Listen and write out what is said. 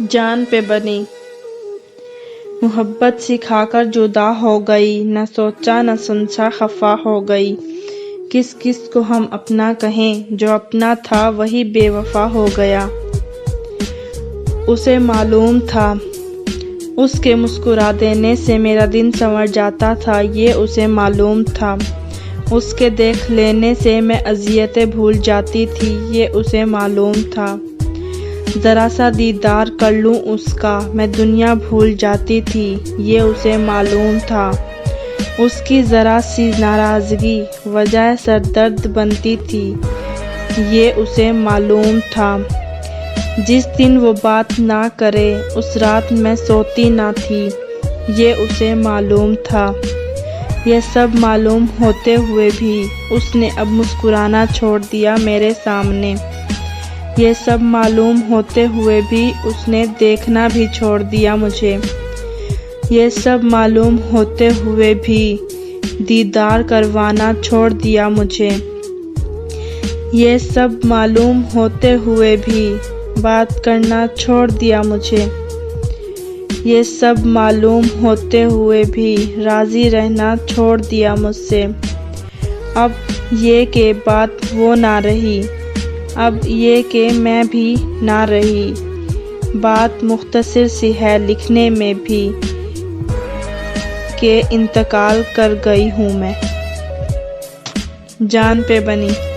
جان پہ بنی محبت سکھا کر جدا ہو گئی، نہ سوچا نہ سمجھا خفا ہو گئی۔ کس کس کو ہم اپنا کہیں، جو اپنا تھا وہی بے وفا ہو گیا۔ اسے معلوم تھا اس کے مسکرا دینے سے میرا دن سنور جاتا تھا، یہ اسے معلوم تھا۔ اس کے دیکھ لینے سے میں اذیتیں بھول جاتی تھی، یہ اسے معلوم تھا۔ ذرا سا دیدار کر لوں اس کا، میں دنیا بھول جاتی تھی، یہ اسے معلوم تھا۔ اس کی ذرا سی ناراضگی وجہ سر درد بنتی تھی، یہ اسے معلوم تھا۔ جس دن وہ بات نہ کرے اس رات میں سوتی نہ تھی، یہ اسے معلوم تھا۔ یہ سب معلوم ہوتے ہوئے بھی اس نے اب مسکرانا چھوڑ دیا میرے سامنے۔ یہ سب معلوم ہوتے ہوئے بھی اس نے دیکھنا بھی چھوڑ دیا مجھے۔ یہ سب معلوم ہوتے ہوئے بھی دیدار کروانا چھوڑ دیا مجھے۔ یہ سب معلوم ہوتے ہوئے بھی بات کرنا چھوڑ دیا مجھے۔ یہ سب معلوم ہوتے ہوئے بھی راضی رہنا چھوڑ دیا مجھ سے۔ اب یہ کہ بات وہ نہ رہی، اب یہ کہ میں بھی نہ رہی۔ بات مختصر سی ہے لکھنے میں بھی کہ انتقال کر گئی ہوں میں۔ جان پہ بنی۔